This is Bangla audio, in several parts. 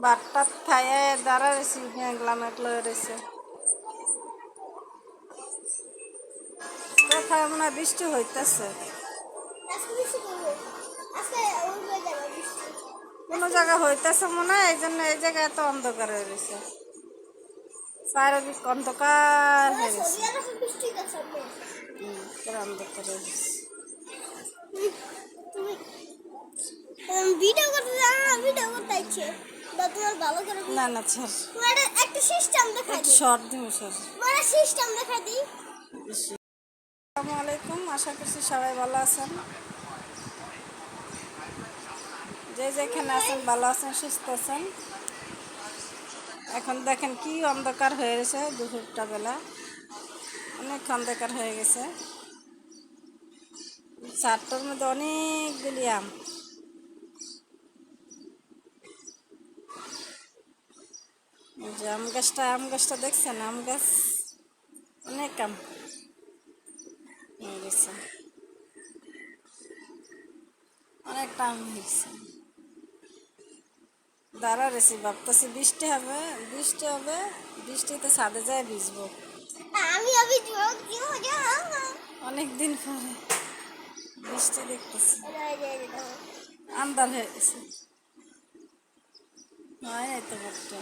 ভাত খাইয়ে দাঁড়া রয়েছি মেঘলা মেঘলা রয়েছে। কোথায় মনে হয় বৃষ্টি হইতেছে, কোনো জায়গায় হইতেছে মনে হয়, এই জন্য এই জায়গায় এত অন্ধকার হয়ে গেছে, চারিদিক অন্ধকার হয়ে গেছে। পুরো অন্ধকার হয়ে গেছে। ভিডিও করতে জানো না? ভিডিও করতে ইচ্ছে তোমার ভালো করে না না ছাড়, তোমার একটা সিস্টেম দেখাই একটু দিই। শর্ট দিব স্যার। তোমার সিস্টেম দেখাই দিই। আসসালামু আলাইকুম, আশা করছি সবাই ভালো আছেন। যে যেখানে আছেন ভালো আছেন, সুস্থ আছেন। এখন দেখেন কি অন্ধকার হয়ে গেছে, দুপুরটা বেলা অনেক অন্ধকার হয়ে গেছে। চারটার মধ্যে অনেকগুলি আম। যে আম গাছটা দেখছেন, আম গাছ অনেক আম হয়ে গেছে, অনেকটা আম হয়েছে। দাঁড়া রেছি ভাবতেছি বৃষ্টি হবে, বৃষ্টি হবে, বৃষ্টিতে ছাদে যায় ভিজবো। আমি কি মজা। অনেক দিন পরে বৃষ্টি দেখতেছি, আন্দার হয়ে গেছে, হয় নাই তো ভোটটা।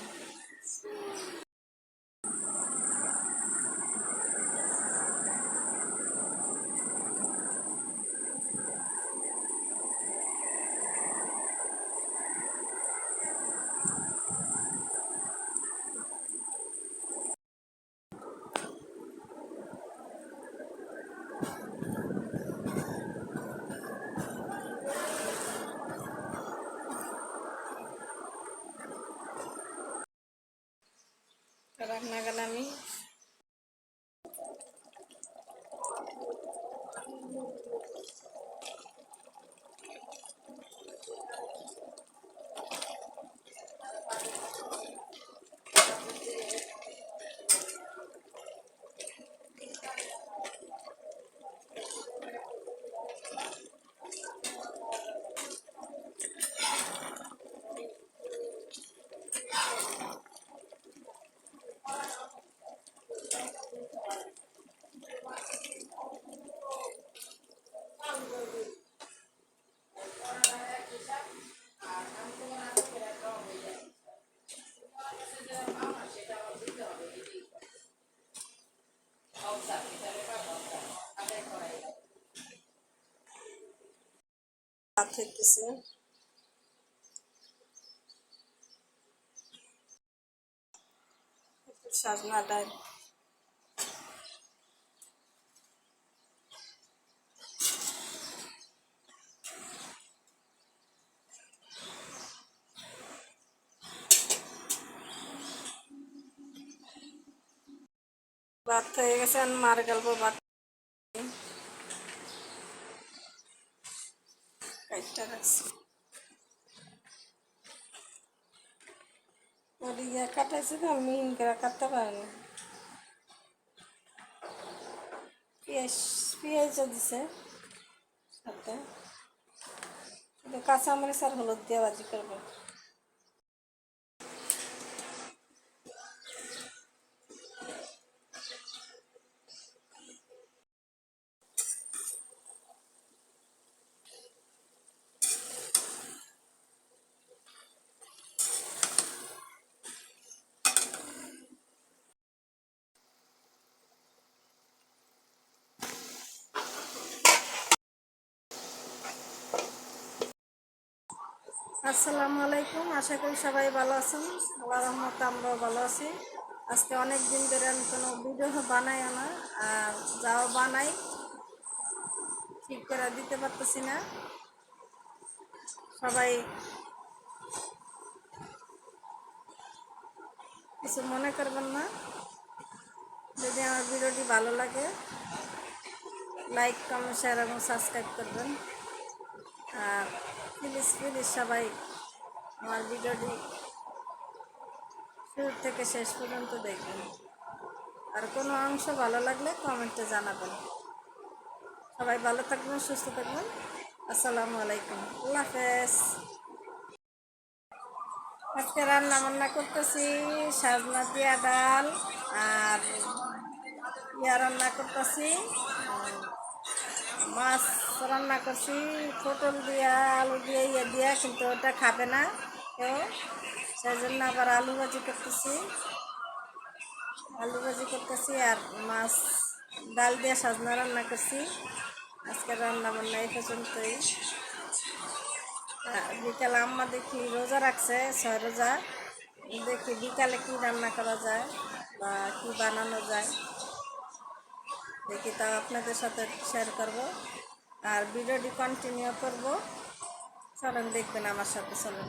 রান্না গেলে আমি ভাত হইতেছে। সাজনা ডাল, ভাত হয়ে গেছে, মার গল্প ভাত কাটটা রাখছি। ওদিকে কাটাইছে তো মিহিন করে কাটতে পারেনি। পেঁয়াজও দিছে সাথে, কাঁচামরিচ আর হলুদ দিয়ে ভাজি করবো। আসসালামু আলাইকুম, আশা করি সবাই ভালো আছেন। আল্লাহর রহমতে আমরাও ভালো আছি। আজকে অনেক দিন ধরে আমি কোনো ভিডিও বানাই না, আর যাও বানাই ঠিক করে দিতে পারতেছি না। সবাই কিছু মনে করবেন না। যদি আমার ভিডিওটি ভালো লাগে, লাইক কমেন্ট শেয়ার এবং সাবস্ক্রাইব করবেন। আর প্লিজ প্লিজ সবাই আমার ভিডিওটি শুরু থেকে শেষ পর্যন্ত দেখবেন। আর কোনো অংশ ভালো লাগলে কমেন্টে জানাবেন। সবাই ভালো থাকবেন, সুস্থ থাকবেন। আসসালামু আলাইকুম, আল্লাহ হাফেজ। আজকে রান্না বান্না করতেছি সাজনা দিয়া ডাল আর রান্না করতেছি মাছ রান্না করছি পটল দিয়া আলু দিয়ে দিয়া, কিন্তু ওটা খাবে না কেউ, সেই জন্য আবার আলু ভাজি করতেছি আর মাছ ডাল দিয়ে সাজনা রান্না করছি। আজকে রান্না বান্না এই পর্যন্তই। বিকালে আম্মা দেখি রোজা রাখছে 6 রোজা, দেখি বিকালে কি রান্না করা যায় বা কি বানানো যায়, দেখি তা আপনাদের সাথে শেয়ার করব আর ভিডিওটি কন্টিনিউ করব। চলেন দেখবেন আমার সাথে, চলেন।